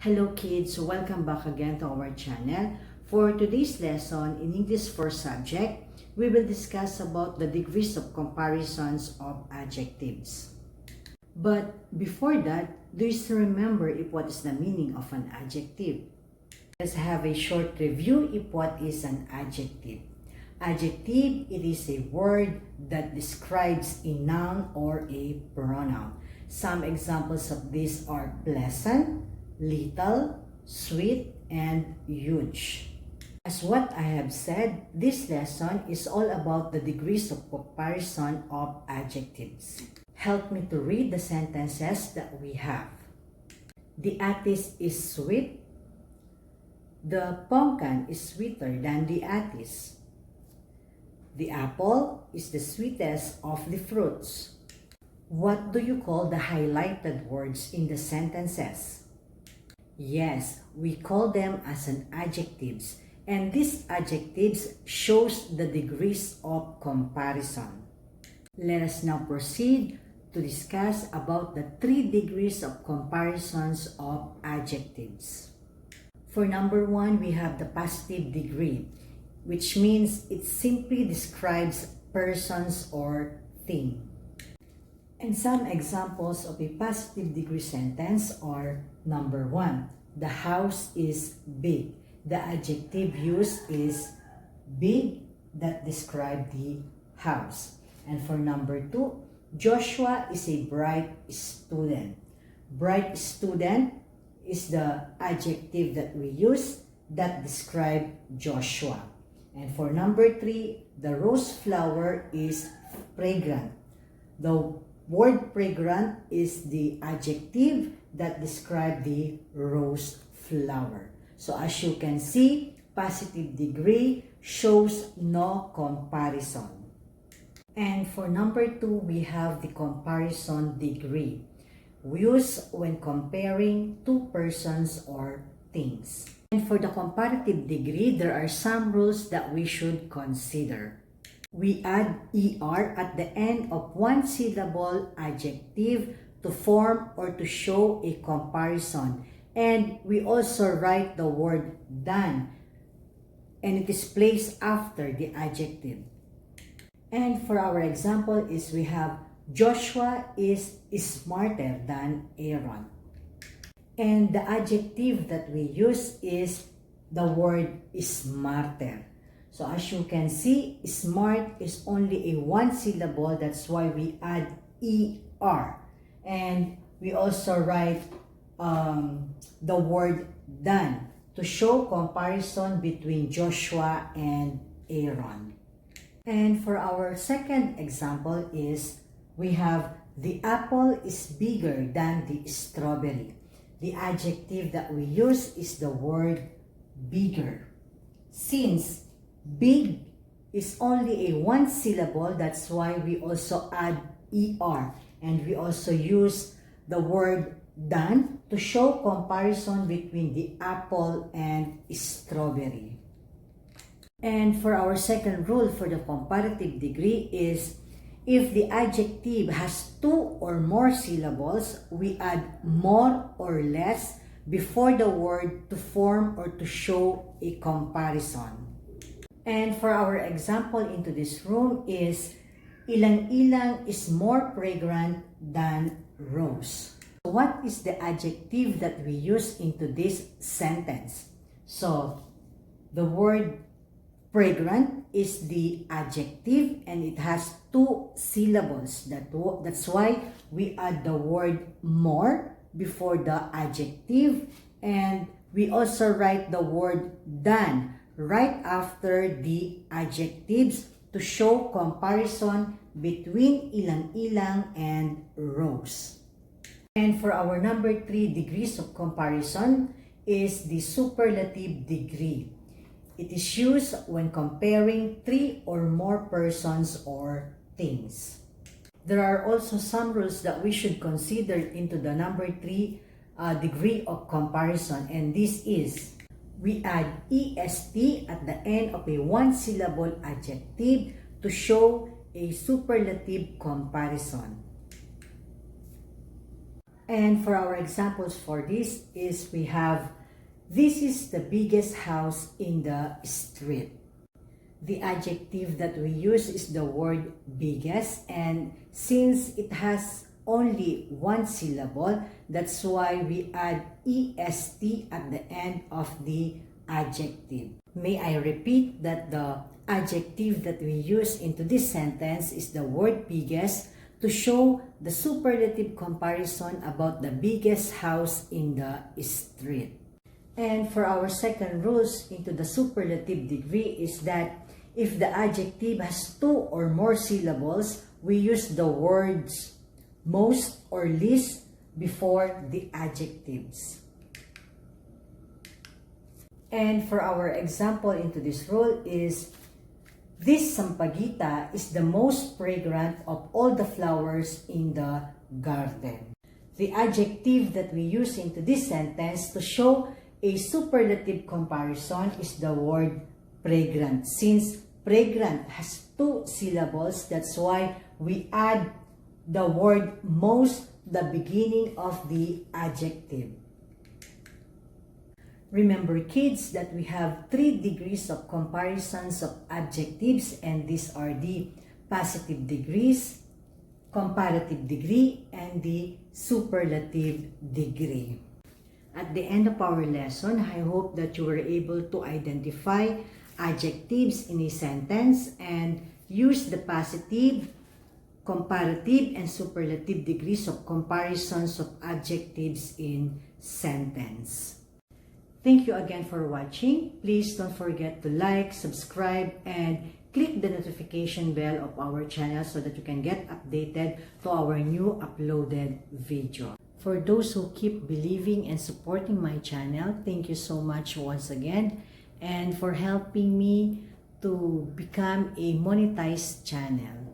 Hello kids, welcome back again to our channel. For today's lesson in English first subject, we will discuss about the degrees of comparisons of adjectives. But before that, do you still remember what is the meaning of an adjective? Let's have a short review of what is an adjective. Adjective, it is a word that describes a noun or a pronoun. Some examples of these are pleasant, little, sweet, and huge. As what I have said, this lesson is all about the degrees of comparison of adjectives. Help me to read the sentences that we have. The artist is sweet. The pumpkin is sweeter than the artist. The apple is the sweetest of the fruits. What do you call the highlighted words in the sentences? Yes, we call them as an adjectives, and these adjectives shows the degrees of comparison. Let us now proceed to discuss about the 3 degrees of comparisons of adjectives. For number 1, we have the positive degree, which means it simply describes persons or thing. And some examples of a positive degree sentence are number 1, the house is big. The adjective used is big that describe the house. And for number 2, Joshua is a bright student. Bright student is the adjective that we use that describe Joshua. And for number 3, the rose flower is fragrant. The word fragrant is the adjective that describes the rose flower. So as you can see, positive degree shows no comparison. And for number 2, we have the comparison degree, used when comparing 2 persons or things. And for the comparative degree, there are some rules that we should consider. We add ER at the end of one syllable adjective to form or to show a comparison. And we also write the word than, and it is placed after the adjective. And for our example is we have Joshua is smarter than Aaron. And the adjective that we use is the word smarter. So as you can see, smart is only a 1 syllable. That's why we add ER. And we also write the word than to show comparison between Joshua and Aaron. And for our second example is we have the apple is bigger than the strawberry. The adjective that we use is the word bigger. Since big is only a 1 syllable, that's why we also add ER. And we also use the word than to show comparison between the apple and strawberry. And for our second rule for the comparative degree is if the adjective has 2 or more syllables, we add more or less before the word to form or to show a comparison. And for our example into this room is ilang-ilang is more fragrant than rose. What is the adjective that we use into this sentence? So the word fragrant is the adjective and it has 2 syllables. That's why we add the word more before the adjective, and we also write the word than right after the adjectives to show comparison between ilang-ilang and rose. And for our number 3 degrees of comparison is the superlative degree. It is used when comparing 3 or more persons or things. There are also some rules that we should consider into the number 3 degree of comparison, and this is we add EST at the end of a 1 syllable adjective to show a superlative comparison. And for our examples for this is we have, this is the biggest house in the street. The adjective that we use is the word biggest, and since it has only one syllable, that's why we add est at the end of the adjective. May I repeat that the adjective that we use into this sentence is the word biggest to show the superlative comparison about the biggest house in the street. And for our second rules into the superlative degree is that if the adjective has two or more syllables, we use the words most or least before the adjectives. And for our example into this rule is, this sampaguita is the most fragrant of all the flowers in the garden. The adjective that we use into this sentence to show a superlative comparison is the word fragrant. Since fragrant has two syllables, that's why we add the word most the beginning of the adjective. Remember kids that we have 3 degrees of comparisons of adjectives, and these are the positive degrees, comparative degree, and the superlative degree. At the end of our lesson, I hope that you were able to identify adjectives in a sentence and use the positive, comparative, and superlative degrees of comparisons of adjectives in sentence. Thank you again for watching. Please don't forget to like, subscribe, and click the notification bell of our channel so that you can get updated to our new uploaded video. For those who keep believing and supporting my channel, thank you so much once again, and for helping me to become a monetized channel.